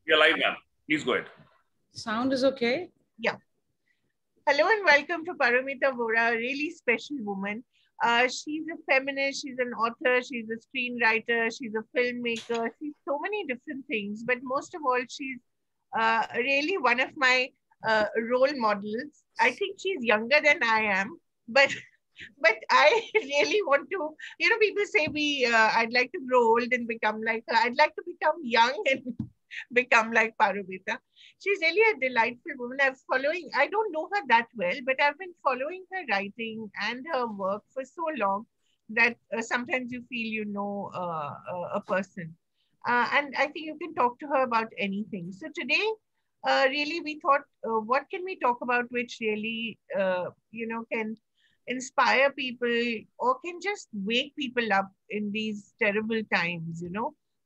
You're live, ma'am. Please go ahead. Sound is okay? Yeah. Hello and welcome to Paromita Vohra, a really special woman. She's a feminist, she's an author, she's a screenwriter, she's a filmmaker, she's so many different things. But most of all, she's really one of my role models. I think she's younger than I am, but I really want to, people say I'd like to grow old and become like her. I'd like to become young and become like Paromita. She's really a delightful woman. I don't know her that well, but I've been following her writing and her work for so long that sometimes you feel you know a person. And I think you can talk to her about anything. So today, really, we thought, what can we talk about which really, can inspire people or can just wake people up in these terrible times.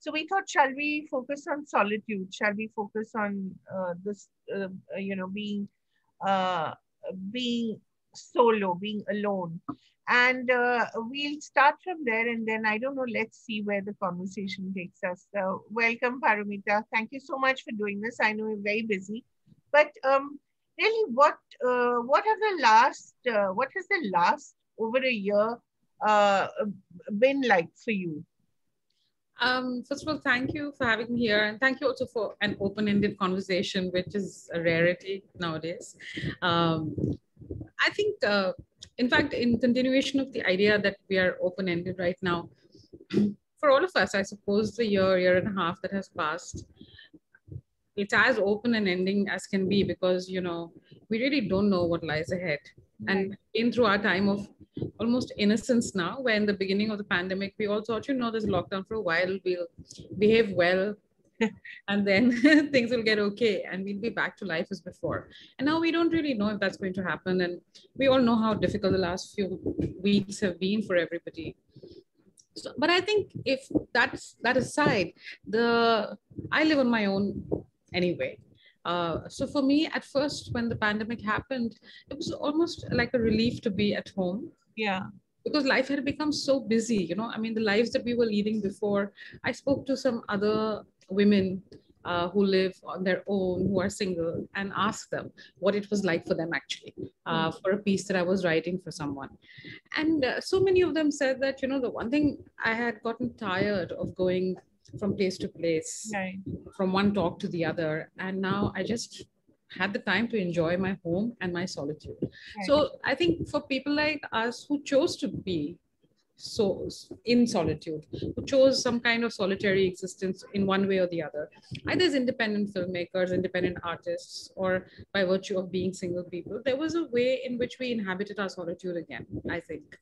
So we thought, shall we focus on solitude? Shall we focus on this, uh, being solo, being alone? And we'll start from there. And then, I don't know, let's see where the conversation takes us. So welcome, Paromita. Thank you so much for doing this. I know you're very busy. But really, what has the last over a year been like for you? First of all, thank you for having me here. And thank you also for an open-ended conversation, which is a rarity nowadays. I think, in fact, in continuation of the idea that we are open-ended right now, for all of us, I suppose the year and a half that has passed, it's as open and ending as can be because, we really don't know what lies ahead. And in through our time of almost innocence now, where in the beginning of the pandemic, we all thought, there's lockdown for a while, we'll behave well, and then things will get okay, and we'll be back to life as before. And now we don't really know if that's going to happen. And we all know how difficult the last few weeks have been for everybody. So, but I think if that aside, I live on my own anyway. So for me, at first, when the pandemic happened, it was almost like a relief to be at home. Yeah. Because life had become so busy, the lives that we were leading before. I spoke to some other women who live on their own, who are single, and asked them what it was like for them actually, for a piece that I was writing for someone. And so many of them said that, the one thing, I had gotten tired of going from place to place, right, from one talk to the other. And now I just had the time to enjoy my home and my solitude. Right. So I think for people like us who chose to be so in solitude, who chose some kind of solitary existence in one way or the other, either as independent filmmakers, independent artists, or by virtue of being single people, there was a way in which we inhabited our solitude again, I think.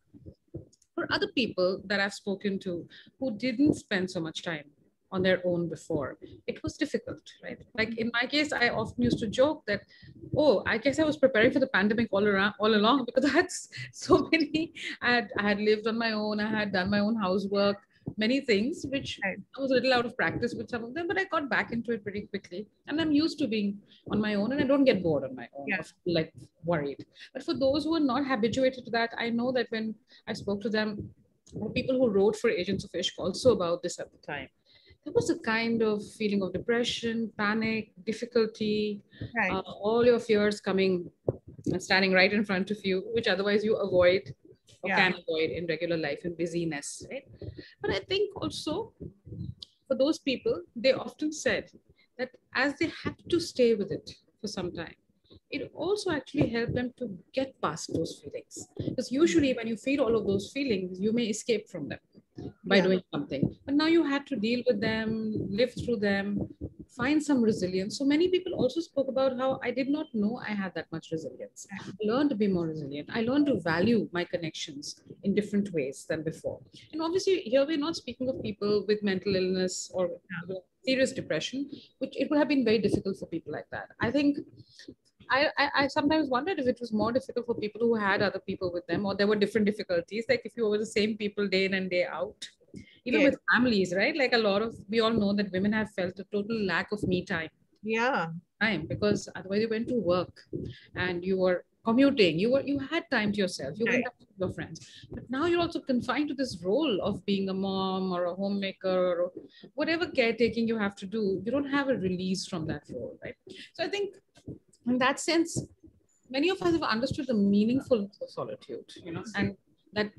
For other people that I've spoken to who didn't spend so much time on their own before, it was difficult, right? Like in my case, I often used to joke that, oh, I guess I was preparing for the pandemic all along, because I had so many, I had lived on my own, I had done my own housework, many things, which I was a little out of practice with some of them, but I got back into it pretty quickly. And I'm used to being on my own, and I don't get bored on my own, or like worried. But for those who are not habituated to that, I know that when I spoke to them, people who wrote for Agents of Ishq also about this at the time, there was a kind of feeling of depression, panic, difficulty, all your fears coming and standing right in front of you, which otherwise you avoid or can avoid in regular life and busyness, right? But I think also for those people, they often said that as they had to stay with it for some time, it also actually helped them to get past those feelings. Because usually when you feel all of those feelings, you may escape from them by doing something. But now you had to deal with them, live through them, find some resilience. So many people also spoke about how I did not know I had that much resilience. I learned to be more resilient. I learned to value my connections in different ways than before. And obviously here we're not speaking of people with mental illness or serious depression, which it would have been very difficult for people like that. I think I sometimes wondered if it was more difficult for people who had other people with them, or there were different difficulties, like if you were the same people day in and day out, even with families, right? Like we all know that women have felt a total lack of me time. Yeah. Time, because otherwise you went to work and you were commuting, you had time to yourself, you Right. went out with your friends. But now you're also confined to this role of being a mom or a homemaker or whatever caretaking you have to do. You don't have a release from that role, right? So I think in that sense, many of us have understood the meaningfulness of solitude, and that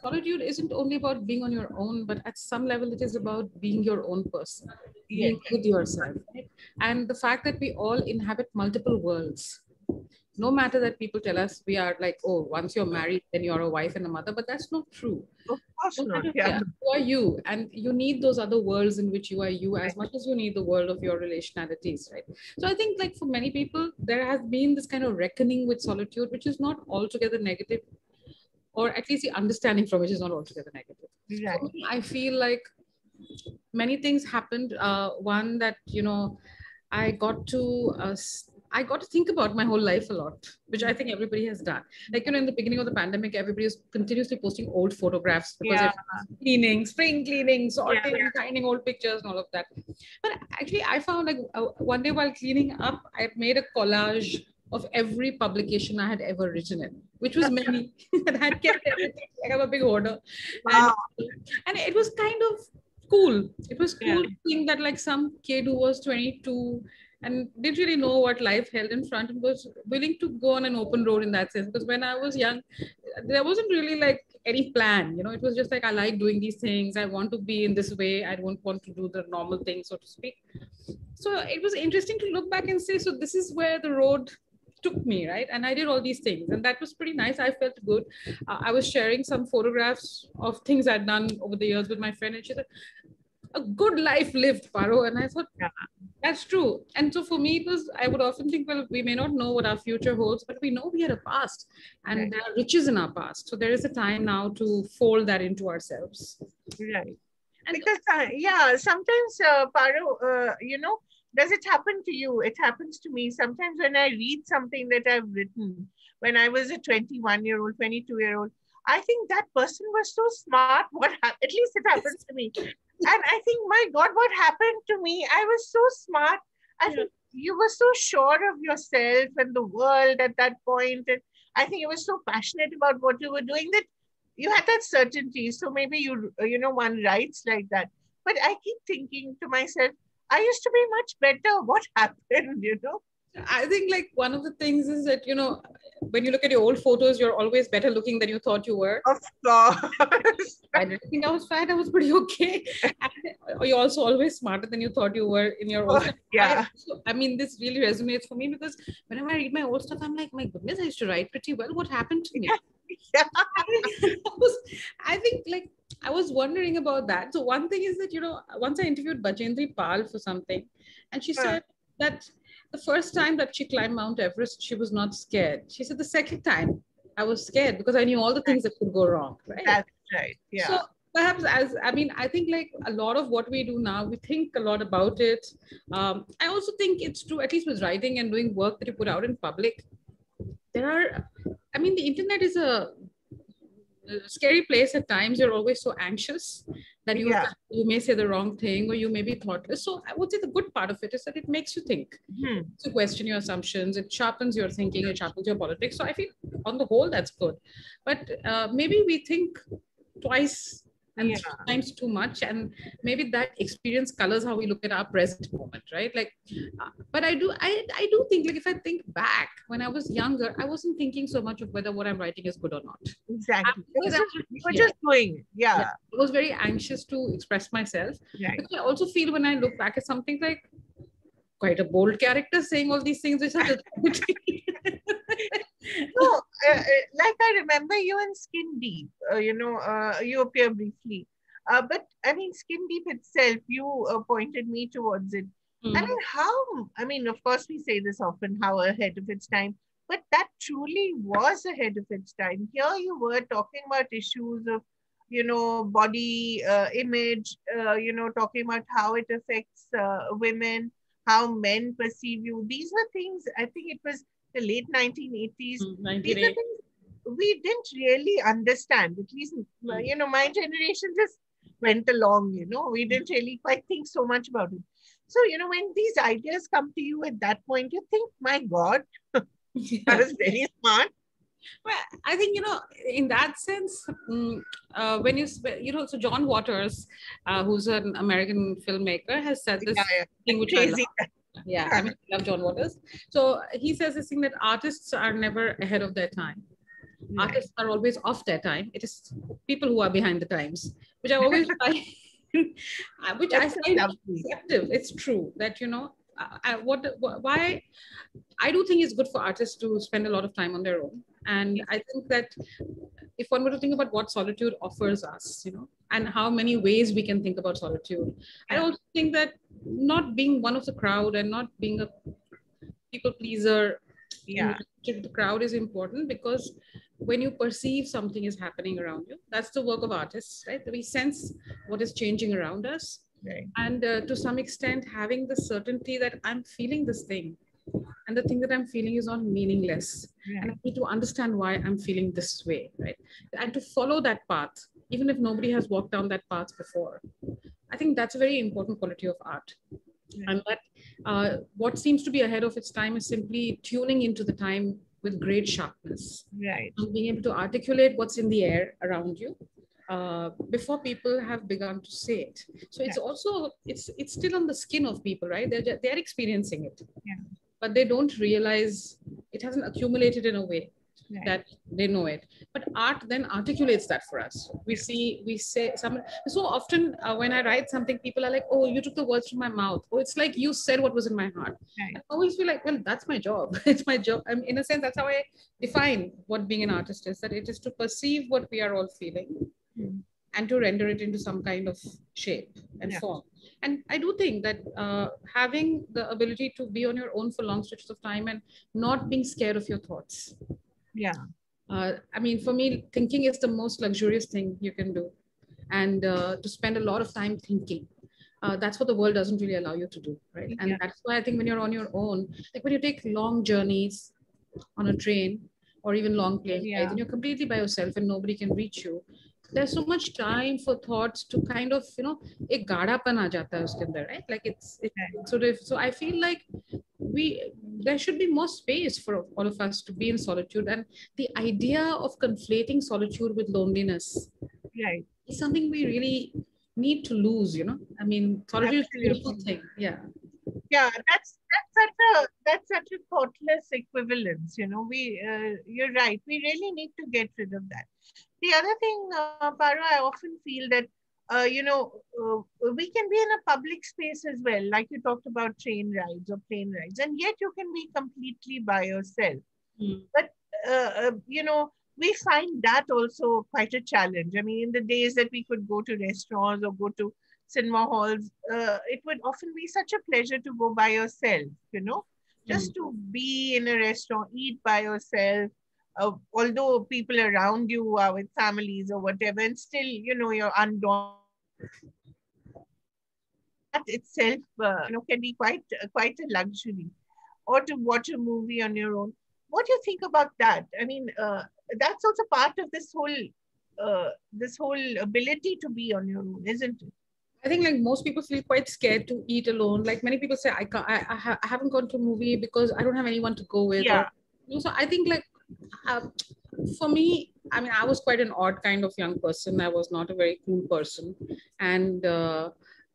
solitude isn't only about being on your own, but at some level it is about being your own person, Yes. being with yourself, right? And the fact that we all inhabit multiple worlds, no matter that people tell us we are like, oh, once you're married then you're a wife and a mother, but that's not true. Of course No not. matter, Yeah. yeah, who are you, and you need those other worlds in which you are you as much as you need the world of your relationalities, right? So I think, like, for many people there has been this kind of reckoning with solitude, which is not altogether negative, or at least the understanding from which is not altogether negative. For Right. me, I feel like many things happened. One that, I got to I got to think about my whole life a lot, which I think everybody has done. Like, in the beginning of the pandemic, everybody is continuously posting old photographs because Yeah. everyone's cleaning, spring cleaning, Yeah. sorting, finding old pictures and all of that. But actually, I found, like, one day while cleaning up, I made a collage of every publication I had ever written in, which was many, and I had kept everything. Like, I'm a big hoarder, and Wow. it was kind of cool. It was Yeah. cool to think that, like, some kid who was 22 and didn't really know what life held in front and was willing to go on an open road in that sense. Because when I was young, there wasn't really like any plan. It was just like, I like doing these things. I want to be in this way. I don't want to do the normal thing, so to speak. So it was interesting to look back and say, so this is where the road took me, right? And I did all these things, and that was pretty nice. I felt good. I was sharing some photographs of things I'd done over the years with my friend, and she said, a good life lived, Paro. And I thought, Yeah. that's true. And so for me, it was, I would often think, well, we may not know what our future holds, but we know we had a past and Right. there are riches in our past. So there is a time now to fold that into ourselves. Right. And Because, yeah, sometimes, Paro, does it happen to you? It happens to me. Sometimes when I read something that I've written when I was a 21-year-old, 22-year-old, I think that person was so smart. At least it happens to me. And I think, my God, what happened to me? I was so smart. I think you were so sure of yourself and the world at that point. And I think you were so passionate about what you were doing that you had that certainty. So maybe one writes like that. But I keep thinking to myself, I used to be much better. What happened? I think, like, one of the things is that, when you look at your old photos, you're always better looking than you thought you were. Of course. I didn't think I was fat. I was pretty okay. And you're also always smarter than you thought you were in your old stuff. Yeah. I mean, this really resonates for me because whenever I read my old stuff, I'm like, my goodness, I used to write pretty well. What happened to me? Yeah. I think, like, I was wondering about that. So one thing is that, once I interviewed Bajendri Pal for something, and she said that the first time that she climbed Mount Everest, she was not scared. She said the second time I was scared because I knew all the things that could go wrong, right? That's right. Yeah. So perhaps, I think, like, a lot of what we do now, we think a lot about it. I also think it's true, at least with writing and doing work that you put out in public. The internet is a scary place at times. You're always so anxious that you may say the wrong thing or you may be thoughtless. So I would say the good part of it is that it makes you think, to question your assumptions. It sharpens your thinking, it sharpens your politics. So I feel on the whole that's good. But maybe we think twice and three times too much, and maybe that experience colors how we look at our present moment, right? Like, but I do think, like, if I think back when I was younger, I wasn't thinking so much of whether what I'm writing is good or not. Exactly. You were Yeah. just doing. Yeah. I was very anxious to express myself. Right. Because I also feel when I look back at something, like, quite a bold character saying all these things which are No, like I remember you in Skin Deep. You appear briefly. But I mean, Skin Deep itself, you pointed me towards it. I mean, of course, we say this often, how ahead of its time, but that truly was ahead of its time. Here you were talking about issues of, body image, talking about how it affects women, how men perceive you. These were things, I think it was the late 1980s. These are things we didn't really understand. At least, my generation just went along, we didn't really quite think so much about it. So, when these ideas come to you at that point, you think, my God, That was very smart. Well, I think, in that sense, when so John Waters, who's an American filmmaker, has said Yeah, this yeah. thing which I love. Crazy. Yeah, I mean, I love John Waters. So he says this thing that artists are never ahead of their time. Right. Artists are always off their time. It is people who are behind the times, which I always find, which I That's so find lovely. perceptive. It's true that, why I do think it's good for artists to spend a lot of time on their own. And I think that if one were to think about what solitude offers us, and how many ways we can think about solitude, I Yeah. also think that not being one of the crowd and not being a people pleaser in Yeah. relationship with the crowd is important, because when you perceive something is happening around you, that's the work of artists, right? We sense what is changing around us. Right. And to some extent, having the certainty that I'm feeling this thing, and the thing that I'm feeling is not meaningless. Right. And I need to understand why I'm feeling this way, right? And to follow that path, even if nobody has walked down that path before. I think that's a very important quality of art. Right. And that what seems to be ahead of its time is simply tuning into the time with great sharpness. Right. And being able to articulate what's in the air around you before people have begun to say it. So it's also, it's still on the skin of people, right? They're experiencing it. Yeah. But they don't realize it hasn't accumulated in a way Right. that they know it. But art then articulates that for us. We say so often when I write something, people are like, oh, you took the words from my mouth. Oh, it's like you said what was in my heart. Right. I always feel like, well, that's my job. It's my job. I mean, in a sense, that's how I define what being an artist is, that it is to perceive what we are all feeling and to render it into some kind of shape and form. And I do think that having the ability to be on your own for long stretches of time and not being scared of your thoughts. Yeah. I mean, for me, thinking is the most luxurious thing you can do. And to spend a lot of time thinking. That's what the world doesn't really allow you to do, right? And that's why I think when you're on your own, like when you take long journeys on a train or even long plane rides, and you're completely by yourself and nobody can reach you, there's so much time for thoughts to kind of, ek gaadapan aa jata hai uske andar, right? Like it's sort of, so I feel like there should be more space for all of us to be in solitude. And the idea of conflating solitude with loneliness is something we really need to lose, I mean, solitude is a beautiful thing. Yeah. Yeah, that's such a thoughtless equivalence. You're right. We really need to get rid of that. The other thing, Paro, I often feel that we can be in a public space as well, like you talked about train rides or plane rides, and yet you can be completely by yourself. But we find that also quite a challenge. I mean, in the days that we could go to restaurants or go to cinema halls, it would often be such a pleasure to go by yourself, just to be in a restaurant, eat by yourself, although people around you are with families or whatever, and still, you're undaunted. That itself, can be quite a luxury. Or to watch a movie on your own. What do you think about that? I mean, that's also part of this whole ability to be on your own, isn't it? I think like most people feel quite scared to eat alone. Like many people say, I haven't gone to a movie because I don't have anyone to go with. Yeah. So I think like for me, I mean, I was quite an odd kind of young person. I was not a very cool person. And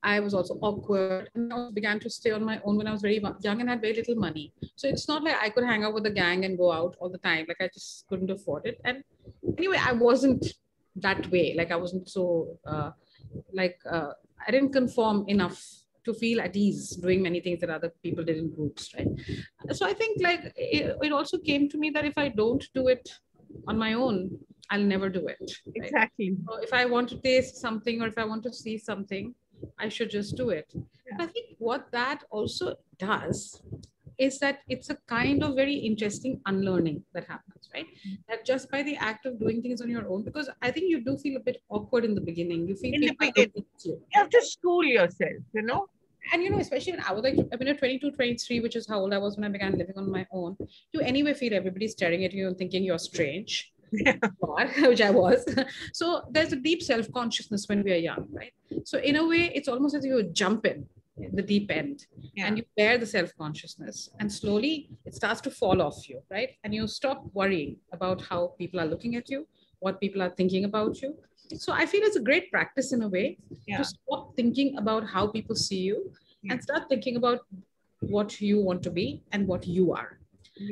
I was also awkward. And I also began to stay on my own when I was very young and had very little money. So it's not like I could hang out with a gang and go out all the time. Like I just couldn't afford it. And anyway, I wasn't that way. Like I wasn't so I didn't conform enough to feel at ease doing many things that other people did in groups, right? So I think like it also came to me that if I don't do it on my own, I'll never do it. Right? Exactly. So if I want to taste something or if I want to see something, I should just do it. Yeah. I think what that also does is that it's a kind of very interesting unlearning that happens, right? That just by the act of doing things on your own, because I think you do feel a bit awkward in the beginning. You feel in the beginning, you have to school yourself, And especially when I was like, when you're 22, 23, which is how old I was when I began living on my own, you anyway feel everybody staring at you and thinking you're strange. Which I was. So there's a deep self-consciousness when we are young, right? So in a way, it's almost as if you jump in the deep end, Yeah. and you bear the self-consciousness, and slowly it starts to fall off you, right? And you stop worrying about how people are looking at you, what people are thinking about you. So I feel it's a great practice in a way to Yeah. stop thinking about how people see you Yeah. and start thinking about what you want to be and what you are.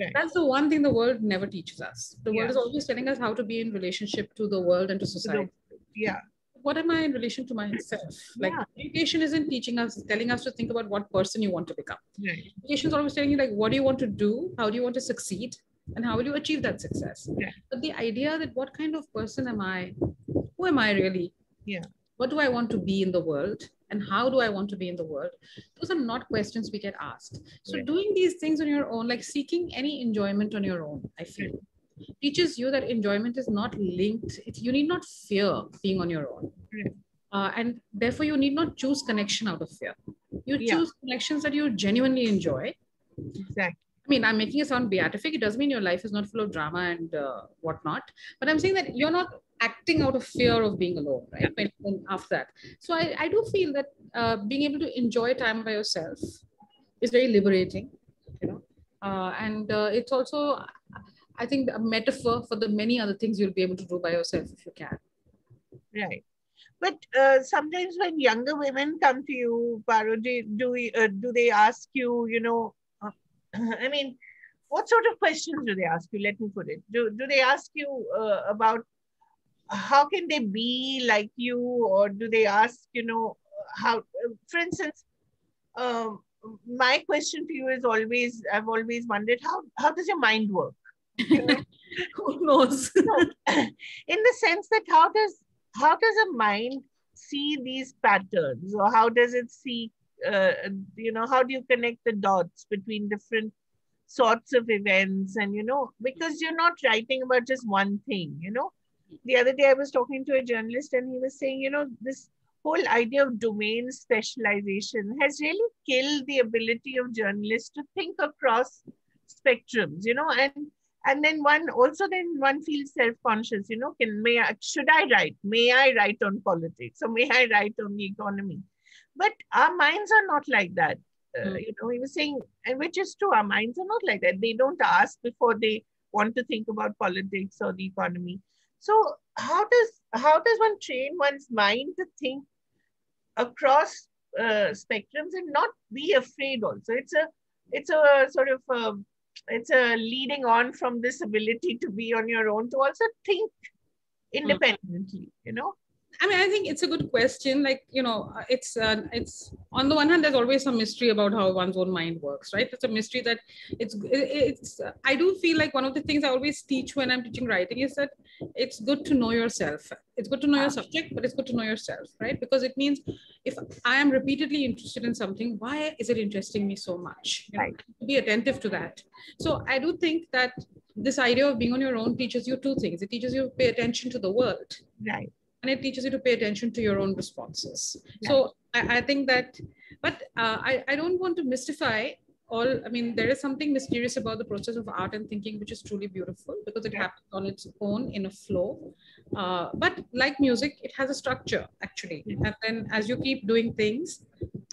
Right. That's the one thing the world never teaches us. The world Yeah. is always telling us how to be in relationship to the world and to So society. yeah. What am I in relation to myself? Like Yeah. education isn't teaching us, telling us to think about what person you want to become. Right. Education is always telling you like, what do you want to do? How do you want to succeed? And how will you achieve that success? Right. But the idea that what kind of person am I? Who am I really? Yeah. What do I want to be in the world? And how do I want to be in the world? Those are not questions we get asked. So Right. doing these things on your own, like seeking any enjoyment on your own, I feel, teaches you that enjoyment is not linked. You need not fear being on your own. Right. And therefore, you need not choose connection out of fear. You Yeah. choose connections that you genuinely enjoy. Exactly. I mean, I'm making it sound beatific. It doesn't mean your life is not full of drama and whatnot. But I'm saying that you're not acting out of fear of being alone, right? When after that. So I do feel that being able to enjoy time by yourself is very liberating, you know. And it's also, I think, a metaphor for the many other things you'll be able to do by yourself if you can. Right. But sometimes when younger women come to you, Paro, do they ask you, I mean, what sort of questions do they ask you? Let me put it. Do they ask you about how can they be like you, or do they ask, how, for instance, um, my question to you is always, I've always wondered, how does your mind work? You know, Who knows? so in the sense that how does a mind see these patterns, or how does it see, how do you connect the dots between different sorts of events? And because you're not writing about just one thing. The other day I was talking to a journalist, and he was saying, this whole idea of domain specialization has really killed the ability of journalists to think across spectrums, and then one feels self-conscious, may I write on politics, or may I write on the economy? But our minds are not like that. He was saying, and which is true, our minds are not like that. They don't ask before they want to think about politics or the economy. So how does one train one's mind to think across spectrums and not be afraid? Also, it's a sort of it's a leading on from this ability to be on your own to also think independently. I mean, I think it's a good question. Like, it's on the one hand, there's always some mystery about how one's own mind works, right? It's a mystery that I do feel like one of the things I always teach when I'm teaching writing is that it's good to know yourself. It's good to know your subject, but it's good to know yourself, right? Because it means if I am repeatedly interested in something, why is it interesting me so much? Right. Be attentive to that. So I do think that this idea of being on your own teaches you two things. It teaches you to pay attention to the world. Right. And it teaches you to pay attention to your own responses. Yeah. So I think that, but I don't want to mystify all. I mean, there is something mysterious about the process of art and thinking, which is truly beautiful because it happens on its own in a flow. But like music, it has a structure actually. And then as you keep doing things,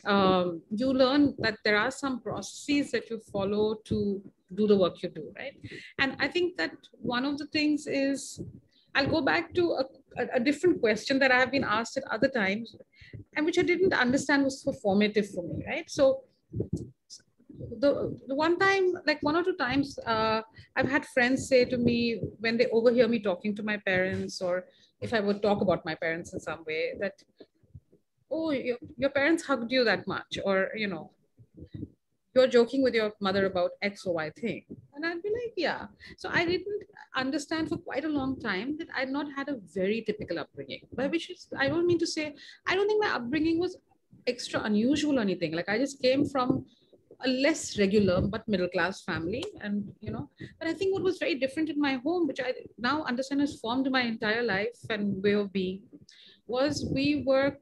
you learn that there are some processes that you follow to do the work you do, right? And I think that one of the things is, I'll go back to a different question that I have been asked at other times, and which I didn't understand was so formative for me, right? So the one time, like one or two times, I've had friends say to me when they overhear me talking to my parents, or if I would talk about my parents in some way, that, oh, your parents hugged you that much, or, you're joking with your mother about X or Y thing. And I'd be like, yeah. So I didn't understand for quite a long time that I'd not had a very typical upbringing. By which is, I don't mean to say, I don't think my upbringing was extra unusual or anything. Like I just came from a less regular but middle class family. And, but I think what was very different in my home, which I now understand has formed my entire life and way of being, was we were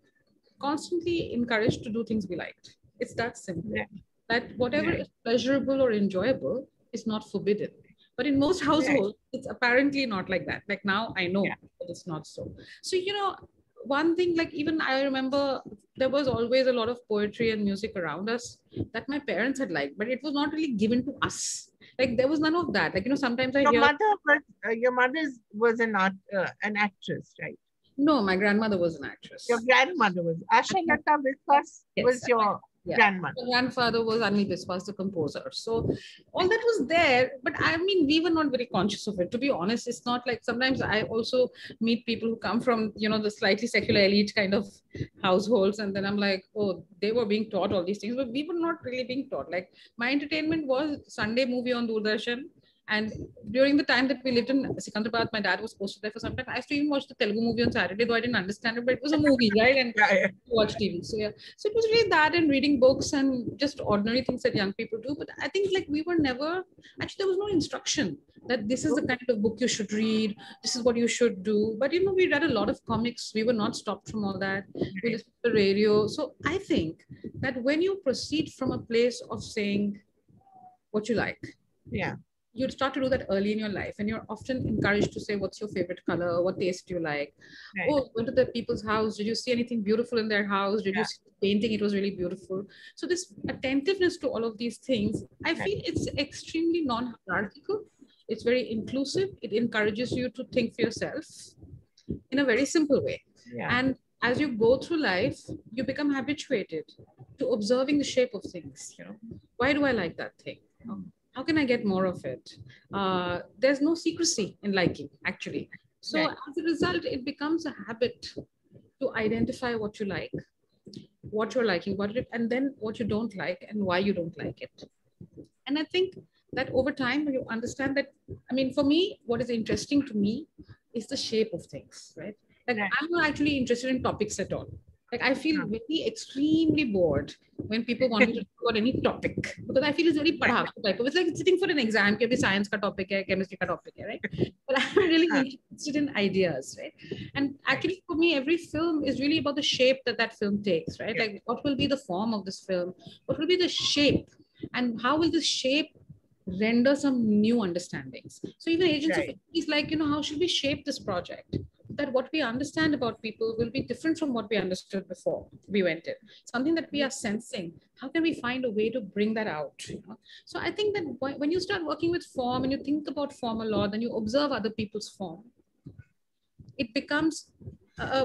constantly encouraged to do things we liked. It's that simple. Yeah. That whatever is pleasurable or enjoyable is not forbidden. But in most households, it's apparently not like that. Like now I know that it's not so. So, one thing, like even I remember there was always a lot of poetry and music around us that my parents had liked, but it was not really given to us. Like there was none of that. Like, you know, sometimes I Your hear, mother was your mother's was an actress, right? no, my grandmother was an Your actress. grandmother was Asha Lata Biswas Yes. was your Yeah. grandmother. My grandfather was Anil Biswas, the composer. So all that was there, but I mean, we were not very conscious of it. To be honest, it's not like sometimes I also meet people who come from, you know, the slightly secular elite kind of households. And then I'm like, oh, they were being taught all these things, but we were not really being taught. Like my entertainment was Sunday movie on Doordarshan. And during the time that we lived in Secunderabad, my dad was posted there for some time. I used to even watch the Telugu movie on Saturday, though I didn't understand it, but it was a movie, right? And Yeah, yeah. watch TV. So yeah, so it was really that and reading books and just ordinary things that young people do. But I think like we were never actually there was no instruction that this is the kind of book you should read. This is what you should do. But you know, we read a lot of comics. We were not stopped from all that. We listened to the radio. So I think that when you proceed from a place of saying what you like, Yeah. you'd start to do that early in your life, and you're often encouraged to say what's your favorite color, what taste do you like. Right. Oh, went to the people's house, did you see anything beautiful in their house, did you Yeah. see the painting, it was really beautiful. So this attentiveness to all of these things, I Right. feel it's extremely non-hierarchical, it's very inclusive, it encourages you to think for yourself in a very simple way. Yeah. And as you go through life, you become habituated to observing the shape of things. You know, why do I like that thing? How can I get more of it? There's no secrecy in liking, actually. So Right. as a result, it becomes a habit to identify what you like, what you're liking, and then what you don't like and why you don't like it. And I think that over time, when you understand that, I mean, for me, what is interesting to me is the shape of things, right? Like Right. I'm not actually interested in topics at all. Like I feel Huh. very extremely bored when people want me to talk about any topic because I feel it's very padhak type of. It's like sitting for an exam, कि science ka topic hai, chemistry ka topic hai, right? But I'm really Huh. interested in ideas, right? And Right. actually, for me, every film is really about the shape that that film takes, right? Yeah. Like what will be the form of this film? What will be the shape? And how will this shape render some new understandings? So even Agents of Right. Ishq is like, you know, how should we shape this project? That what we understand about people will be different from what we understood before we went in. Something that we are sensing. How can we find a way to bring that out? You know? So I think that when you start working with form and you think about form a lot, and you observe other people's form, it becomes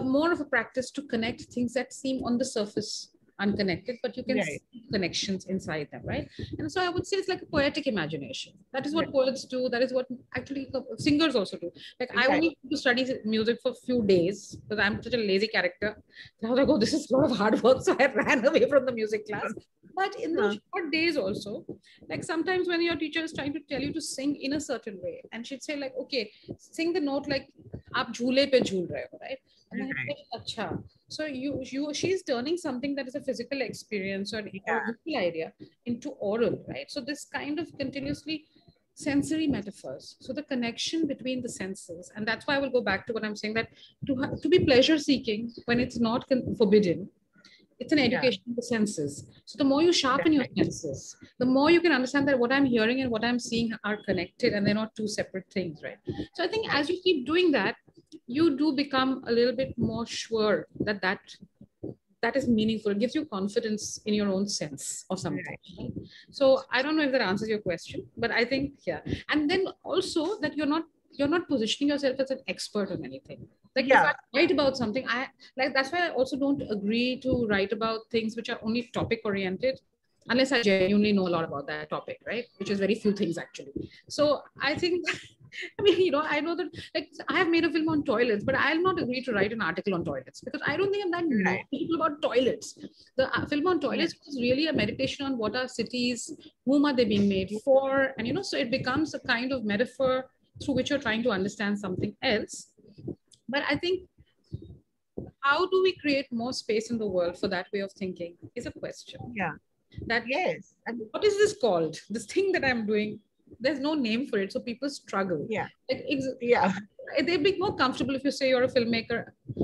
more of a practice to connect things that seem on the surface unconnected, but you can Right. see connections inside them, right? And so I would say it's like a poetic imagination. That is Right. what poets do. That is what actually singers also do. Like I Right. only need to study music for a few days because I'm such a lazy character. I was like, oh, this is a lot of hard work. So I ran away from the music class. But in those short days also, like sometimes when your teacher is trying to tell you to sing in a certain way, and she'd say like, okay, sing the note like आप झूले पे झूल रहे हो, right? And I Right. said, अच्छा. So she's turning something that is a physical experience or Yeah. a visual idea into oral, right? So this kind of continuously sensory metaphors. So the connection between the senses, and that's why I will go back to what I'm saying, that to be pleasure seeking when it's not forbidden, it's an Yeah. education of the senses. So the more you sharpen your Right. senses, the more you can understand that what I'm hearing and what I'm seeing are connected and they're not two separate things, right? So I think Right. as you keep doing that, you do become a little bit more sure that that is meaningful. It gives you confidence in your own sense of something. Right. Right? So I don't know if that answers your question, but I think yeah. And then also that you're not positioning yourself as an expert on anything. Like if I Yeah. write about something, I like that's why I also don't agree to write about things which are only topic oriented, unless I genuinely know a lot about that topic, right? Which is very few things actually. So I think I mean, you know, I know that like I have made a film on toilets, but I'll not agree to write an article on toilets because I don't think I'm that Right. knowledgeable about toilets. The film on Yeah. toilets is really a meditation on what are cities, whom are they being made for, and you know, so it becomes a kind of metaphor through which you're trying to understand something else. But I think how do we create more space in the world for that way of thinking is a question. Yeah. That Yes. And what is this called? This thing that I'm doing, there's no name for it, so people struggle. yeah. Like Yeah. they'd be more comfortable if you say you're a filmmaker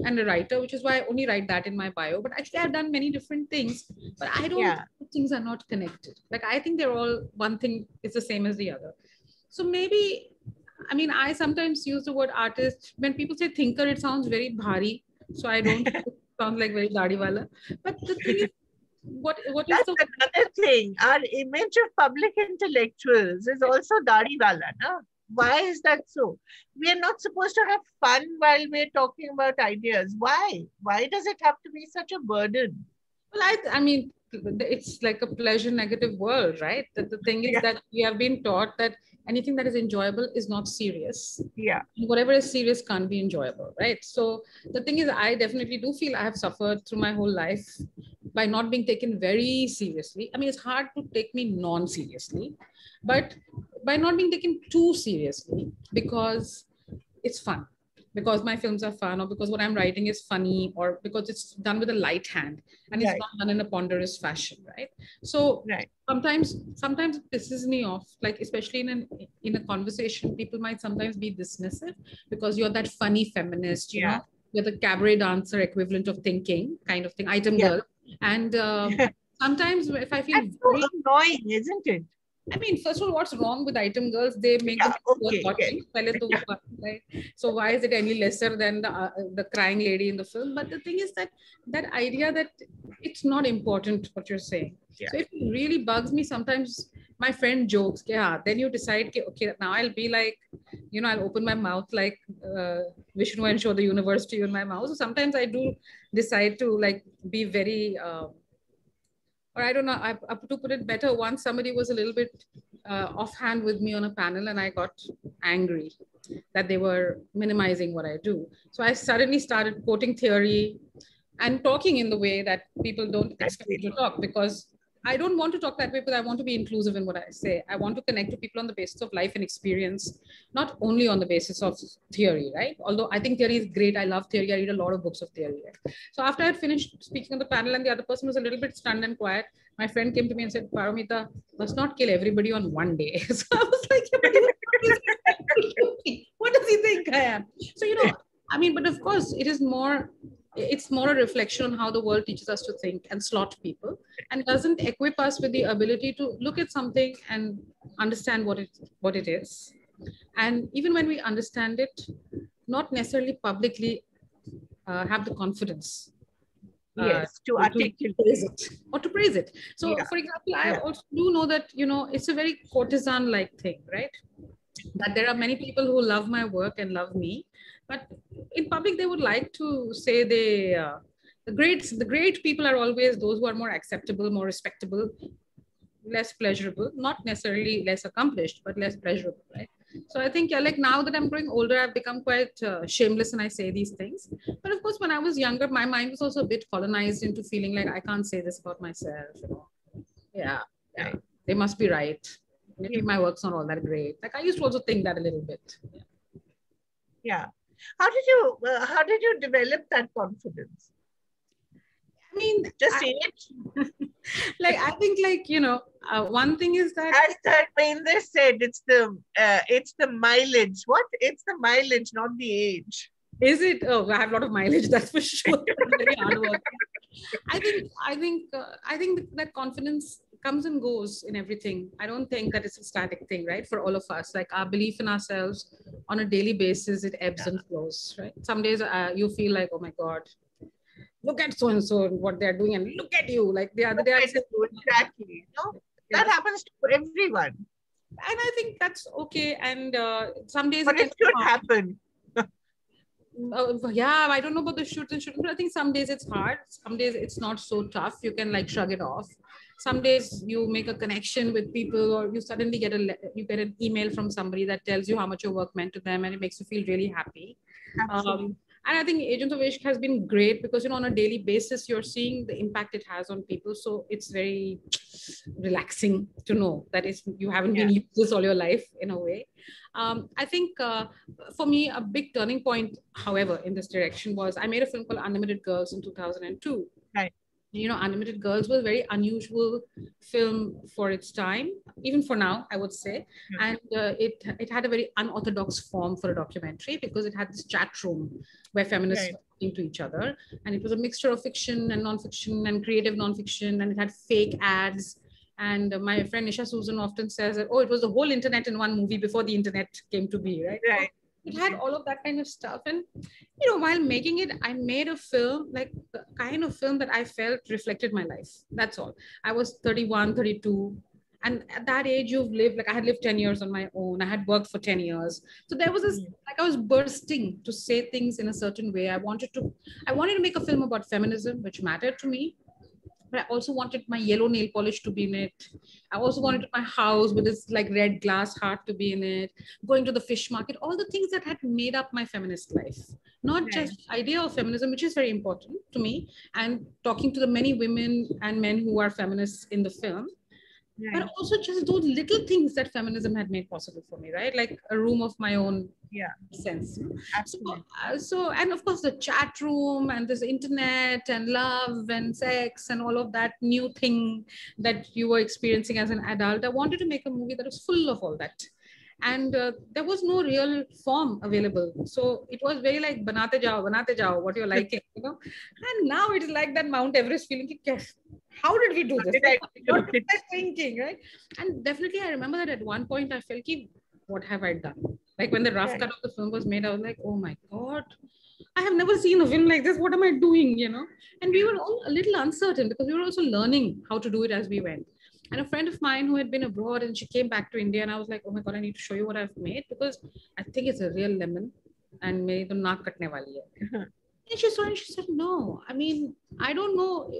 and a writer, which is why I only write that in my bio. But actually, I've done many different things, but I don't. Yeah. Things are not connected. Like I think they're all one thing. It's the same as the other. So maybe, I mean, I sometimes use the word artist when people say thinker. It sounds very bhari. so I don't sound like very dadiwala. But the thing is, what is That's the another thing. Our image of public intellectuals is also dadiwala, na? Why is that so? We are not supposed to have fun while we're talking about ideas. Why? Why does it have to be such a burden? well, I mean, it's like a pleasure negative world, right? The thing is Yeah. that we have been taught that anything that is enjoyable is not serious. Yeah. Whatever is serious can't be enjoyable, right? So the thing is, I definitely do feel I have suffered through my whole life by not being taken very seriously. I mean, it's hard to take me non-seriously, but by not being taken too seriously because it's fun, because my films are fun, or because what I'm writing is funny, or because it's done with a light hand and it's Right. not done in a ponderous fashion, right? So Right. sometimes it pisses me off, like especially in a conversation, people might sometimes be dismissive because you're that funny feminist, you Yeah. know, you're the cabaret dancer equivalent of thinking kind of thing, item Yeah. girl. And sometimes if I feel That's so very, annoying, isn't it? I mean, first of all, what's wrong with item girls? They make the Yeah. film worth Okay. Yes. watching. Pehle to wo right? So why is it any lesser than the crying lady in the film? But the thing is that that idea that it's not important what you're saying. Yeah. So it really bugs me sometimes. My friend jokes, yeah. Then you decide, okay, now I'll be like, you know, I'll open my mouth like Vishnu and show the universe to you in my mouth. So sometimes I do decide to like be very. Or I don't know, to put it better, once somebody was a little bit offhand with me on a panel and I got angry that they were minimizing what I do. So I suddenly started quoting theory and talking in the way that people don't expect me to talk, because I don't want to talk that way, but I want to be inclusive in what I say. I want to connect to people on the basis of life and experience, not only on the basis of theory, right? Although I think theory is great. I love theory. I read a lot of books of theory. Right? So after I had finished speaking on the panel and the other person was a little bit stunned and quiet, my friend came to me and said, Paromita, must not kill everybody on one day. So I was like, yeah, but what does he think I am? So, you know, I mean, but of course, it's more a reflection on how the world teaches us to think and slot people, and doesn't equip us with the ability to look at something and understand what it is. And even when we understand it, not necessarily publicly have the confidence Yes. To to articulate. praise it or to praise it. So, Yeah. for example, I Yeah. also do know that, you know, it's a very courtesan-like thing, right? That there are many people who love my work and love me, but in public they would like to say the great people are always those who are more acceptable, more respectable, less pleasurable, not necessarily less accomplished, but less pleasurable, right? So I think, yeah, like now that I'm growing older, I've become quite shameless and I say these things. But of course, when I was younger, my mind was also a bit colonized into feeling like I can't say this about myself, you know. Yeah, yeah, Right. they must be right. Yeah. Maybe my work's not all that great. Like I used to also think that a little bit. Yeah. Yeah. How did you develop that confidence? I mean, Just age? like I think, like, you know, one thing is that As Dharmendra said, it's the mileage. What? It's the mileage, not the age. is it? Oh, I have a lot of mileage, that's for sure. Very hard work. I think that confidence comes and goes in everything. I don't think that it's a static thing, right? For all of us, like our belief in ourselves on a daily basis, it ebbs and flows, right? Some days you feel like, oh my God, look at so and so and what they're doing, and look at you. Like the other day, I said, Exactly. No, that yes. happens to everyone. And I think that's okay. And some days it But can it be should hard. happen. Yeah, I don't know about the should and shouldn't, but I think some days it's hard. Some days it's not so tough. You can like shrug it off. Some days you make a connection with people, or you suddenly you get an email from somebody that tells you how much your work meant to them, and it makes you feel really happy. Absolutely. And I think Agents of Ishq has been great because, you know, on a daily basis you're seeing the impact it has on people. So it's very relaxing to know that you haven't been useless all your life in a way. I think for me, a big turning point, however, in this direction was I made a film called Unlimited Girls in 2002. Right. You know, Unlimited Girls was a very unusual film for its time, even for now, I would say. And it had a very unorthodox form for a documentary because it had this chat room where feminists were talking to each other. And it was a mixture of fiction and nonfiction and creative nonfiction, and it had fake ads. And my friend Nisha Susan often says that, oh, it was the whole internet in one movie before the internet came to be, right? Right. it had all of that kind of stuff. And, you know, while making it, I made a film, like the kind of film that I felt reflected my life. That's all. I was 31, 32. And at that age, you've lived, like I had lived 10 years on my own. I had worked for 10 years. So there was this, like I was bursting to say things in a certain way. I wanted to make a film about feminism, which mattered to me, but I also wanted my yellow nail polish to be in it. I also wanted my house with this like red glass heart to be in it, going to the fish market, all the things that had made up my feminist life. Not Right. just idea of feminism, which is very important to me, and talking to the many women and men who are feminists in the film, but Right. also just those little things that feminism had made possible for me, right? Like a room of my own Yeah. sense. So, Absolutely. and of course the chat room and this internet and love and sex and all of that new thing that you were experiencing as an adult. I wanted to make a movie that was full of all that. And there was no real form available. So it was very like banate jao, what you're liking, you know. And now it's like that Mount Everest feeling. How did we do How this? did I do What was it? I thinking, right? And definitely, I remember that at one point I felt, what have I done? Like when the rough Right. cut of the film was made, I was like, oh my God, I have never seen a film like this. What am I doing? You know? And we were all a little uncertain because we were also learning how to do it as we went. And a friend of mine who had been abroad and she came back to India, and I was like, oh my God, I need to show you what I've made because I think it's a real lemon and meri to naak katne wali hai. And she saw it and she said, no, I mean, I don't know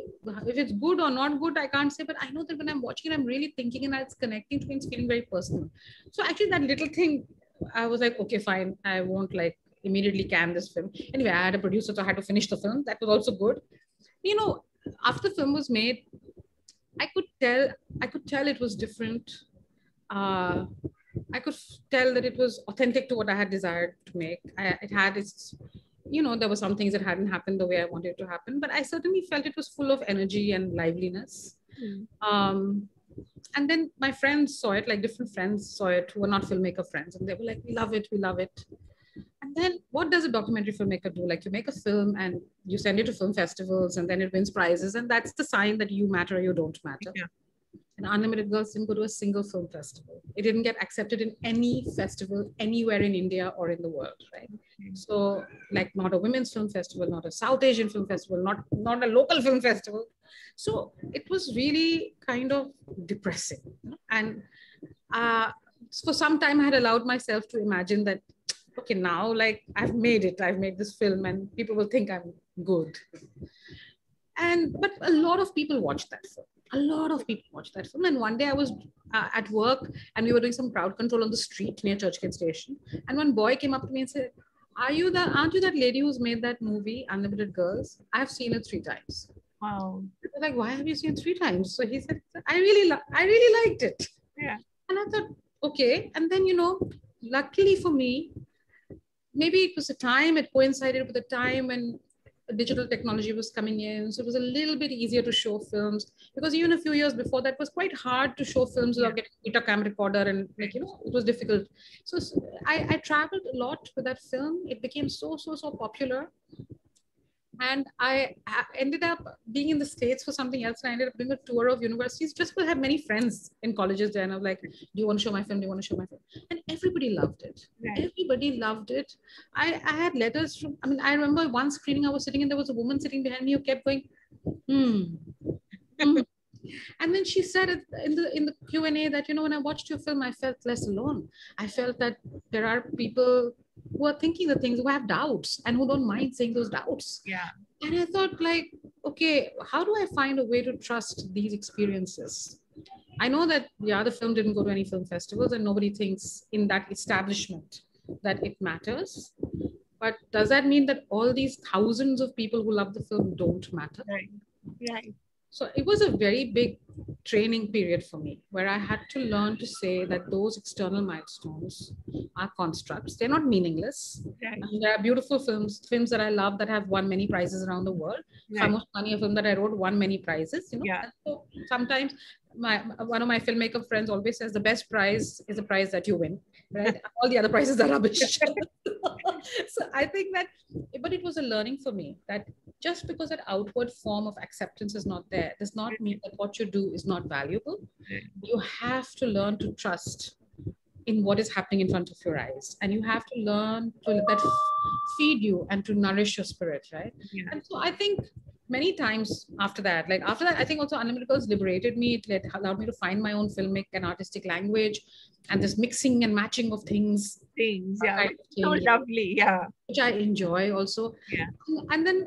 if it's good or not good. I can't say, but I know that when I'm watching it, I'm really thinking and it's connecting to me. It's feeling very personal. So actually that little thing, I was like, okay, fine. I won't like immediately can this film. Anyway, I had a producer, so I had to finish the film. That was also good. You know, after the film was made, I could tell, I could tell it was different. Uh, I could tell that it was authentic to what I had desired to make. It had its, you know, there were some things that hadn't happened the way I wanted it to happen, but I certainly felt it was full of energy and liveliness. Mm. Um, and then my friends saw it, like different friends saw it who were not filmmaker friends, and they were like, we love it, we love it. And then what does a documentary filmmaker do? Like you make a film and you send it to film festivals and then it wins prizes. And that's the sign that you matter or you don't matter. Yeah. And Unlimited Girls didn't go to a single film festival. It didn't get accepted in any festival anywhere in India or in the world, right? So, like, not a women's film festival, not a South Asian film festival, not a local film festival. So it was really kind of depressing. And for some time, I had allowed myself to imagine that, okay, now like I've made it, I've made this film, and people will think I'm good. And but a lot of people watched that film. A lot of people watched that film. And one day I was at work and we were doing some crowd control on the street near Churchgate Station. And one boy came up to me and said, aren't you that lady who's made that movie, Unlimited Girls? I've seen it 3 times. Wow. Like, why have you seen it 3 times? So he said, I really liked it. Yeah. And I thought, okay. And then, you know, luckily for me, maybe it was a time, it coincided with the time when digital technology was coming in. So it was a little bit easier to show films because even a few years before that was quite hard to show films without getting a Betacam recorder and like, you know, it was difficult. So I traveled a lot with that film. It became so popular. And I ended up being in the States for something else. And I ended up doing a tour of universities just to have many friends in colleges there. And I was like, do you want to show my film? Do you want to show my film? And everybody loved it. Right. Everybody loved it. I had letters from, I mean, I remember one screening I was sitting in, there was a woman sitting behind me who kept going, And then she said in the Q&A that, you know, when I watched your film, I felt less alone. I felt that there are people who are thinking the things, who have doubts and who don't mind saying those doubts. Yeah. And I thought like, okay, how do I find a way to trust these experiences? I know that, yeah, the film didn't go to any film festivals and nobody thinks in that establishment that it matters. But does that mean that all these thousands of people who love the film don't matter? Right. Right. So it was a very big training period for me where I had to learn to say that those external milestones are constructs. They're not meaningless. Right. There are beautiful films that I love that have won many prizes around the world. Right. Khamosh Pani, a film that I wrote, won many prizes. You know, Yeah. so sometimes one of my filmmaker friends always says the best prize is the prize that you win, right? All the other prizes are rubbish. So I think that, but it was a learning for me that just because that outward form of acceptance is not there does not mean that what you do is not valuable. You have to learn to trust in what is happening in front of your eyes, and you have to learn to let that feed you and to nourish your spirit, right? Yeah. And so I think many times after that, like after that, I think also Unlimited Girls liberated me. It allowed me to find my own filmic and artistic language, and this mixing and matching of things Things, yeah. kind of So thing, lovely, yeah. which I enjoy also. Yeah. And then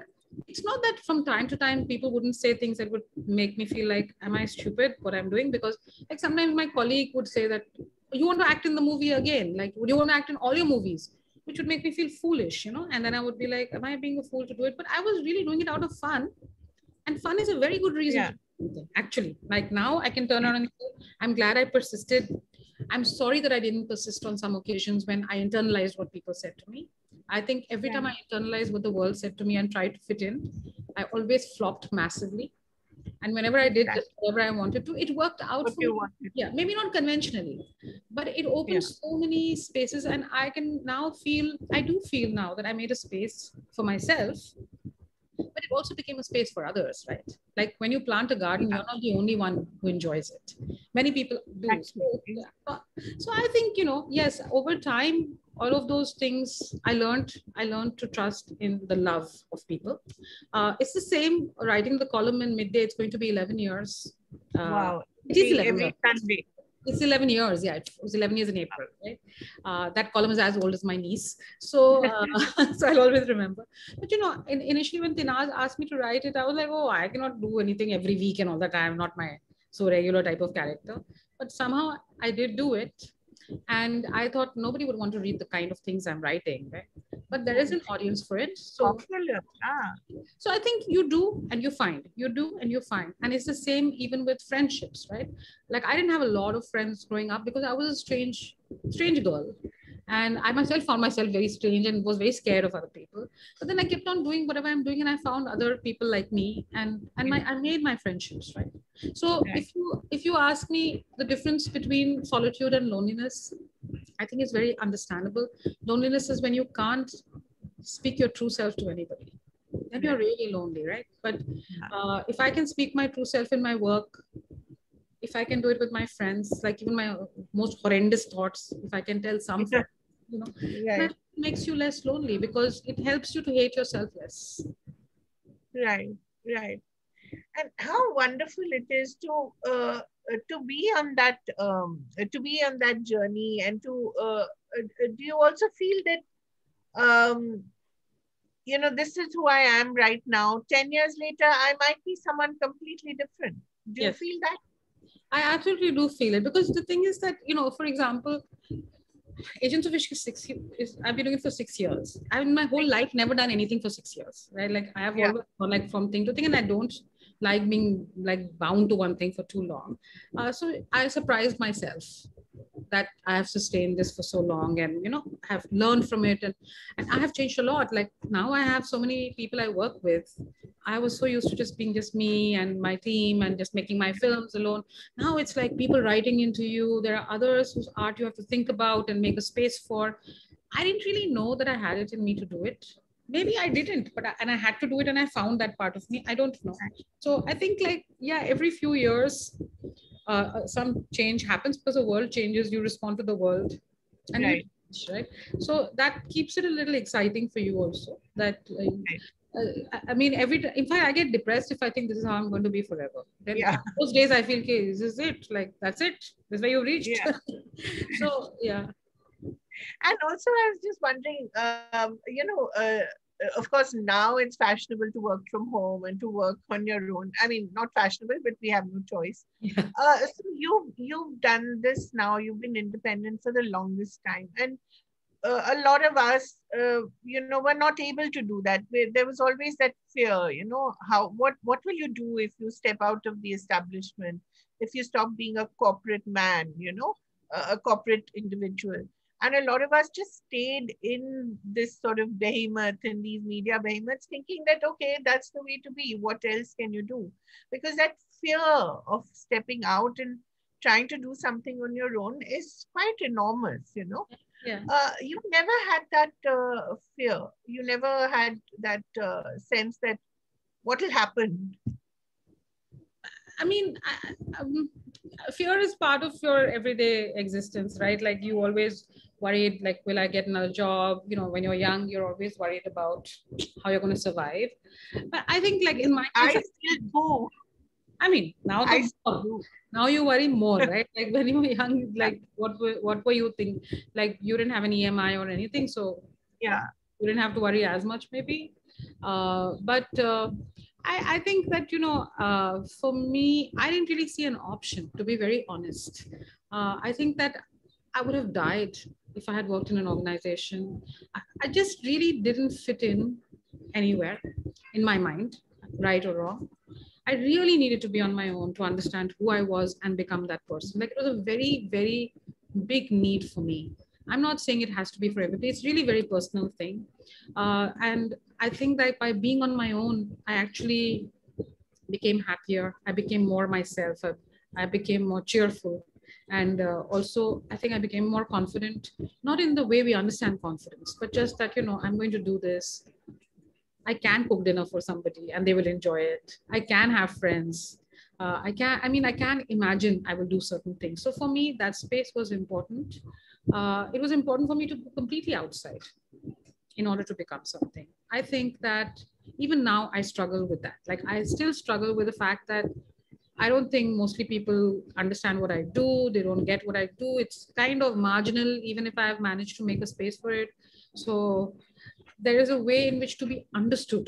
it's not that from time to time people wouldn't say things that would make me feel like, am I stupid what I'm doing? Because like sometimes my colleague would say that, you want to act in the movie again? Like, would you want to act in all your movies? Which would make me feel foolish, you know? And then I would be like, am I being a fool to do it? But I was really doing it out of fun. And fun is a very good reason Yeah. to do something, actually. Like now I can turn around and say, I'm glad I persisted. I'm sorry that I didn't persist on some occasions when I internalized what people said to me. I think every time I internalized what the world said to me and tried to fit in, I always flopped massively. And whenever I did just whatever I wanted to, it worked out What for you me. wanted. Yeah, maybe not conventionally, but it opened so many spaces. And I can now feel, I do feel now that I made a space for myself, but it also became a space for others, right? Like when you plant a garden, Yeah. you're not the only one who enjoys it. Many people do. So, Exactly. yeah. So I think, you know, yes, over time, all of those things I learned to trust in the love of people. It's the same writing the column in Midday. It's going to be 11 years. Wow. It is 11 Every years. Sunday. It's 11 years. Yeah, it was 11 years in April, right? That column is as old as my niece. So, so I'll always remember. But, you know, initially when Tinaz asked me to write it, I was like, oh, I cannot do anything every week and all that. I'm not my so regular type of character. But somehow I did do it. And I thought nobody would want to read the kind of things I'm writing, right? But there is an audience for it. So Popular. so I think you do and you find, you do and you find. And it's the same even with friendships, right? Like I didn't have a lot of friends growing up because I was a strange girl. And I myself found myself very strange and was very scared of other people. But then I kept on doing whatever I'm doing and I found other people like me, and I made my friendships, right? So Right. if you ask me the difference between solitude and loneliness, I think it's very understandable. Loneliness is when you can't speak your true self to anybody, then you're really lonely, right? But if I can speak my true self in my work, if I can do it with my friends, like even my most horrendous thoughts, if I can tell some friends, you know, Right. that makes you less lonely because it helps you to hate yourself less. Right. Right. And how wonderful it is to be on that journey, and do you also feel that this is who I am right now. 10 years later, I might be someone completely different. Do you Yes, feel that? I absolutely do feel it because the thing is that, you know, for example, Agents of Ishq is I've been doing it for 6 years. I've in my whole life never done anything for 6 years, right? Like I have Yeah. always gone like from thing to thing, and I don't like being like bound to one thing for too long. So I surprised myself that I have sustained this for so long, and you know, have learned from it, and I have changed a lot. Like now I have so many people I work with. I was so used to just being just me and my team and just making my films alone. Now it's like people writing into you. There are others whose art you have to think about and make a space for. I didn't really know that I had it in me to do it. Maybe I didn't, but and I had to do it, and I found that part of me. I don't know. So I think like, yeah, every few years some change happens because the world changes, you respond to the world, and you Right. change, right? So that keeps it a little exciting for you also, that Right. I mean, in fact, I get depressed if I think this is how I'm going to be forever. Then Yeah. those days I feel, okay, this is it, like that's it, this is where you reached. Yeah. So yeah. And also, I was just wondering, of course, now it's fashionable to work from home and to work on your own. I mean, not fashionable, but we have no choice. Yeah. So you've done this now. You've been independent for the longest time, and a lot of us, were not able to do that. There was always that fear, what will you do if you step out of the establishment, if you stop being a corporate man, a corporate individual. And a lot of us just stayed in this sort of behemoth, in these media behemoths, thinking that, okay, that's the way to be. What else can you do? Because that fear of stepping out and trying to do something on your own is quite enormous. Yeah. You never had that fear. You never had that sense that what will happen. I mean, fear is part of your everyday existence, right? Like you always worried, like, will I get another job? You know, when you're young, you're always worried about how you're going to survive. But I think, like in my case, I still do. I mean, now I the still do. now you worry more, right? Like when you were young, like what were you think? Like you didn't have an EMI or anything, so Yeah. you didn't have to worry as much, maybe. But I think that, for me, I didn't really see an option, to be very honest. I think that I would have died if I had worked in an organization. I just really didn't fit in anywhere in my mind, right or wrong. I really needed to be on my own to understand who I was and become that person. Like it was a very, very big need for me. I'm not saying it has to be for everybody. It's really very personal thing. And I think that by being on my own, I actually became happier. I became more myself. I became more cheerful. And also, I think I became more confident, not in the way we understand confidence, but just that, I'm going to do this. I can cook dinner for somebody and they will enjoy it. I can have friends. I can imagine I will do certain things. So for me, that space was important. It was important for me to go completely outside in order to become something. I think that even now I struggle with that. Like I still struggle with the fact that I don't think mostly people understand what I do. They don't get what I do. It's kind of marginal, even if I have managed to make a space for it. So there is a way in which to be understood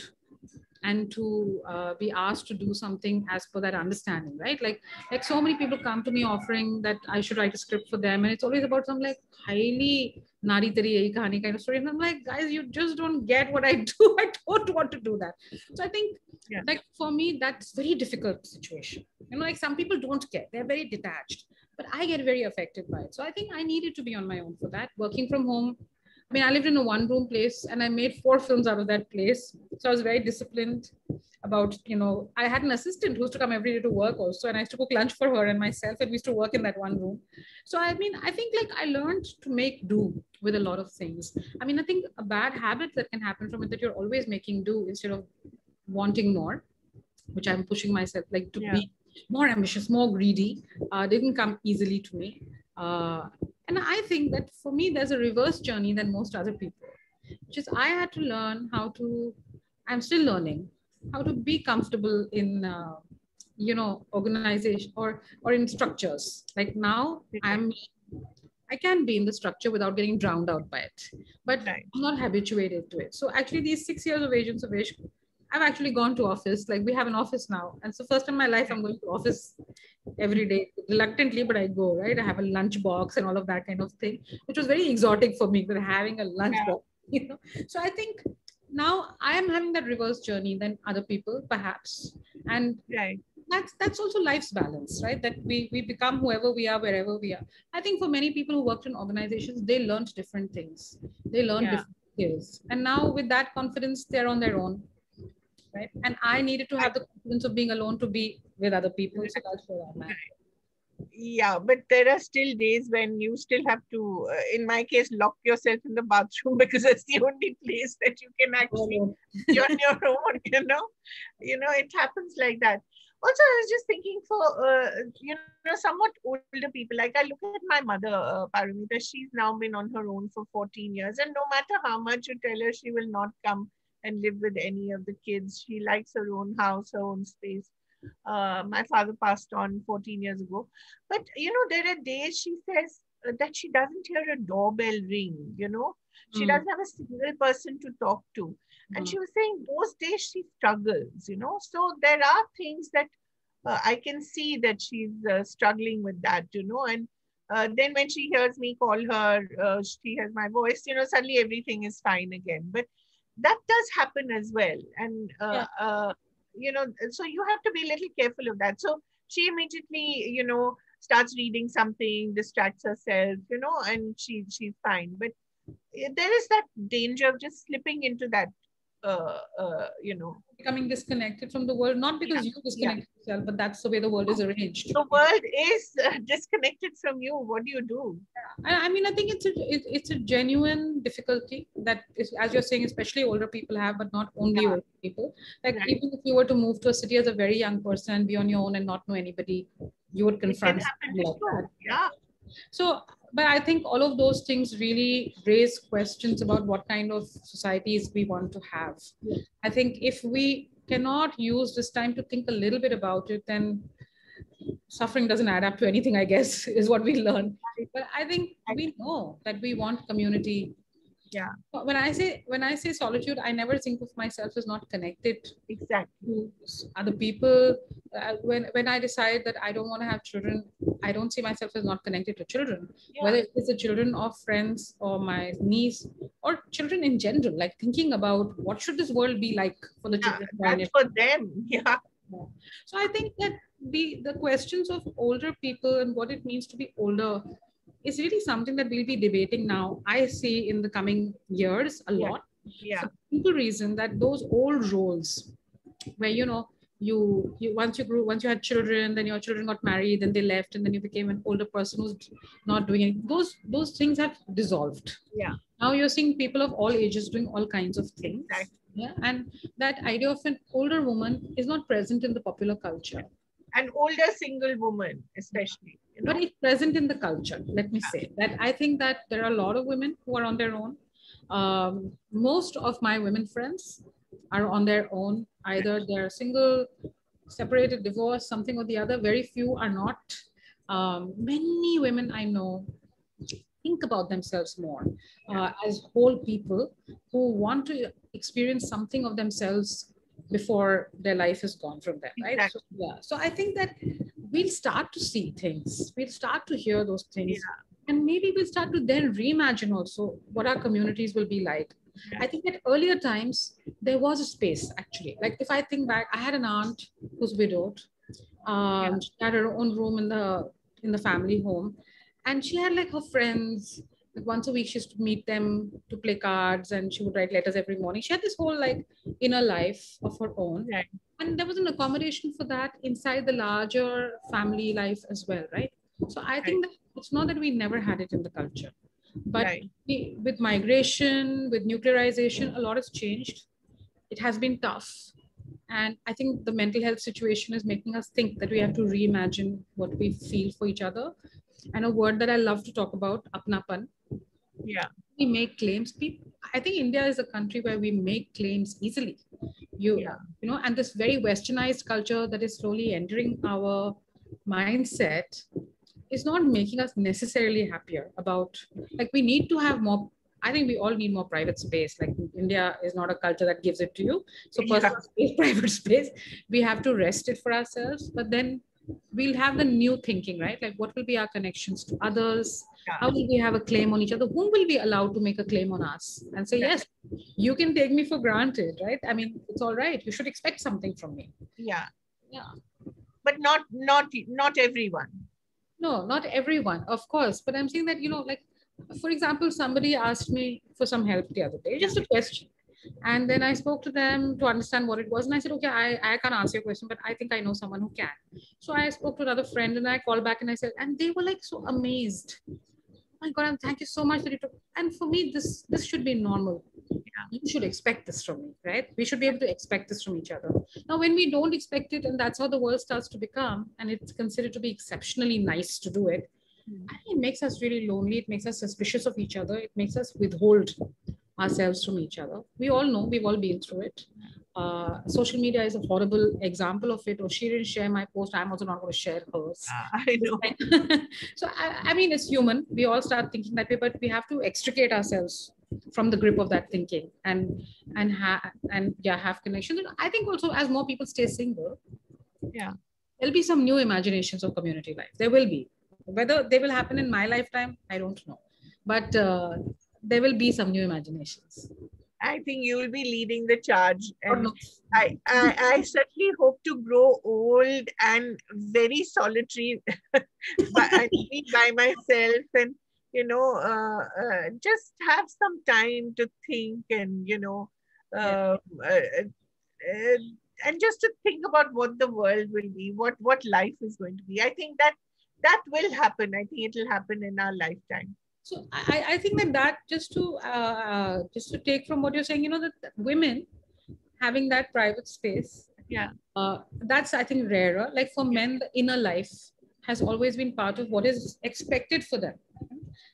and to be asked to do something as per that understanding, right? Like so many people come to me offering that I should write a script for them, and it's always about some like highly nari teri yahi kahani kind of story, and I'm like, guys, you just don't get what I do. I don't want to do that. So I think, Yeah. like for me, that's very difficult situation. Like some people don't get, they're very detached, but I get very affected by it. So I think I needed to be on my own for that. Working from home, I mean, I lived in a one room place and I made 4 films out of that place. So I was very disciplined about, I had an assistant who used to come every day to work also. And I used to cook lunch for her and myself. And we used to work in that one room. So, I mean, I think like I learned to make do with a lot of things. I mean, I think a bad habit that can happen from it, that you're always making do instead of wanting more, which I'm pushing myself like to Yeah. be more ambitious, more greedy, didn't come easily to me. And I think that for me, there's a reverse journey than most other people, which is I had to learn how to, I'm still learning how to be comfortable in, organization or in structures. Like now I can be in the structure without getting drowned out by it, but Right. I'm not habituated to it. So actually, these 6 years of Agents of Ishq, I've actually gone to office. Like we have an office now, and so first in my life, I'm going to office every day, reluctantly, but I go. Right, I have a lunch box and all of that kind of thing, which was very exotic for me. But having a lunch Yeah. box, So I think now I am having that reverse journey than other people, perhaps, and Right. that's also life's balance, right? That we become whoever we are wherever we are. I think for many people who worked in organizations, they learned different things, they learned Yeah. different skills, and now with that confidence they're on their own, right? And I needed to I, have the confidence of being alone to be with other people, so that's where I'm at. yeah, but there are still days when you still have to, in my case, lock yourself in the bathroom because it's the only place that you can actually be on your own. It happens like that. Also, I was just thinking for somewhat older people. Like I look at my mother, Paromita. She's now been on her own for 14 years, and no matter how much you tell her, she will not come and live with any of the kids. She likes her own house, her own space. My father passed on 14 years ago. But, there are days she says that she doesn't hear a doorbell ring. She doesn't have a single person to talk to. And she was saying those days she struggles. So there are things that I can see that she's struggling with that. And then when she hears me call her, she hears my voice, suddenly everything is fine again. But that does happen as well. And Yeah. so you have to be a little careful of that. So she immediately starts reading something, distracts herself, and she's fine. But there is that danger of just slipping into that uh, uh, you know Becoming disconnected from the world, not yeah, because you yeah. disconnect yourself, but that's the way the world is arranged. The world is disconnected from you. What do you do? I mean, I think it's a genuine difficulty that is, as you're saying, especially older people have, but not only Yeah, older people. Like right. even if you were to move to a city as a very young person and be on your own and not know anybody, you would It can confront happen something like too. that. Yeah, So, but I think all of those things really raise questions about what kind of societies we want to have. yeah, I think if we cannot use this time to think a little bit about it, then suffering doesn't add up to anything, I guess, is what we learn. But I think we know that we want community. yeah, When I say solitude, I never think of myself as not connected exactly. to other people. When I decide that I don't want to have children, I don't see myself as not connected to children, Yeah, whether it's the children of friends or my niece or children in general. Like thinking about what should this world be like for the yeah, children who are in that's it. for them. Yeah, Yeah. So I think that the questions of older people and what it means to be older is really something that we'll be debating now. I see in the coming years a yeah, lot yeah, for the simple reason that those old roles where you once you had children, then your children got married, then they left, and then you became an older person who's not doing anything. Those things have dissolved. yeah, Now you're seeing people of all ages doing all kinds of things. exactly. Yeah, and that idea of an older woman is not present in the popular culture, An older single woman, especially, you but know. it's present in the culture. Let me Yeah, say that I think that there are a lot of women who are on their own. Most of my women friends are on their own. Either they're single, separated, divorced, something or the other. Very few are not. Many women I know think about themselves more yeah, as whole people who want to experience something of themselves before their life is gone from them, right? So, exactly. yeah. So I think that we'll start to see things, we'll start to hear those Yeah, things, and maybe we'll start to then reimagine also what our communities will be like. I right, think at earlier times, there was a space actually. Like if I think back, I had an aunt who's widowed. yeah, She had her own room in the family home, and she had like her friends. Like once a week, she used to meet them to play cards, and she would write letters every morning. She had this whole like inner life of her own, right, and there was an accommodation for that inside the larger family life as well, right? So I right, think that it's not that we never had it in the culture, but right. with migration, with nuclearization, a lot has changed. It has been tough. And I think the mental health situation is making us think that we have to reimagine what we feel for each other. And a word that I love to talk about, apnapan. Yeah, We make claims. People, I think India is a country where we make claims easily. yeah, And this very westernized culture that is slowly entering our mindset is not making us necessarily happier about, like, we need to have more. I think we all need more private space. Like India is not a culture that gives it to you. So yeah, personal space, private space, we have to rest it for ourselves. But then we'll have the new thinking, right? Like what will be our connections to others? yeah, How will we have a claim on each other? Whom will be allowed to make a claim on us and say, right, yes, you can take me for granted, right? I mean, it's all right. You should expect something from me. yeah. Yeah. But not everyone. No, not everyone, of course. But I'm saying that, like, for example, somebody asked me for some help the other day, Yeah, just a question. And then I spoke to them to understand what it was. And I said, okay, I can't answer your question, but I think I know someone who can. So I spoke to another friend and I called back and I said, and they were like so amazed. Oh my God, and thank you so much that you took. And for me, this should be normal. yeah, You should expect this from me, right? We should be able to expect this from each other. Now, when we don't expect it, and that's how the world starts to become, and it's considered to be exceptionally nice to do it, mm, I think it makes us really lonely. It makes us suspicious of each other. It makes us withhold ourselves from each other. We all know, we've all been through it. Social media is a horrible example of it. Or she didn't share my post, I'm also not going to share hers. I know. So, I mean, it's human. We all start thinking that way, but we have to extricate ourselves from the grip of that thinking and yeah, have connections. And I think also as more people stay single, Yeah, there'll be some new imaginations of community life. There will be. Whether they will happen in my lifetime, I don't know. But there will be some new imaginations. I think you will be leading the charge, God and knows. I certainly hope to grow old and very solitary, and be by myself, and just have some time to think, and Yeah. uh, uh, uh, and just to think about what the world will be, what life is going to be. I think that will happen. I think it will happen in our lifetime. So I think that just to take from what you're saying, that women having that private space, Yeah, that's I think rarer. Like for yeah, men, the inner life has always been part of what is expected for them.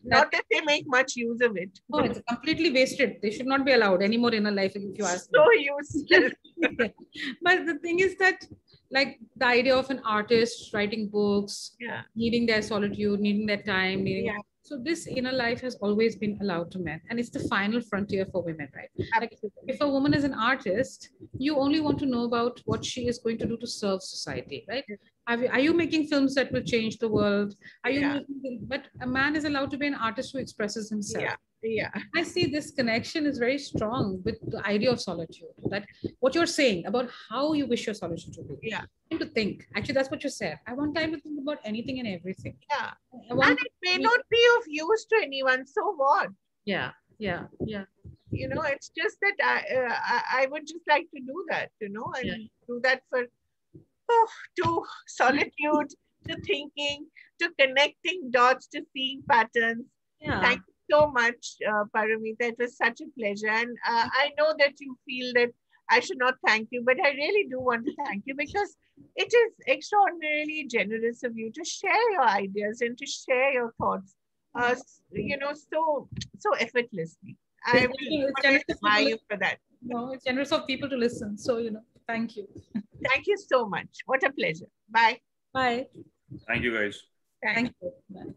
Not that they make much use of it. Oh, it's completely wasted. They should not be allowed anymore in a life, if you ask So me. useless. Yeah. But the thing is that, like, the idea of an artist writing books, Yeah. needing their solitude, needing their time, needing. Yeah. So this inner life has always been allowed to men, and it's the final frontier for women, right? Like, Absolutely. if a woman is an artist, you only want to know about what she is going to do to serve society, right? Are you making films that will change the world? Are you Yeah. making, but a man is allowed to be an artist who expresses himself. Yeah. Yeah. I see this connection is very strong with the idea of solitude. That what you're saying about how you wish your solitude to be. Yeah. And to think. Actually, that's what you said. I want time to think about anything and everything. Yeah. I And want. it may not be of use to anyone. So what? Yeah. Yeah. Yeah. It's just that I would just like to do that, and do that for to solitude, to thinking, to connecting dots, to seeing patterns. Yeah. Thank you so much, Paromita. It was such a pleasure. And I know that you feel that I should not thank you, but I really do want to thank you because it is extraordinarily generous of you to share your ideas and to share your thoughts, so effortlessly. I will It's always generous of admire people. you for that. No, it's generous of people to listen. So, thank you. Thank you so much. What a pleasure. Bye. Bye. Thank you, guys. Thanks. Thank you. Bye.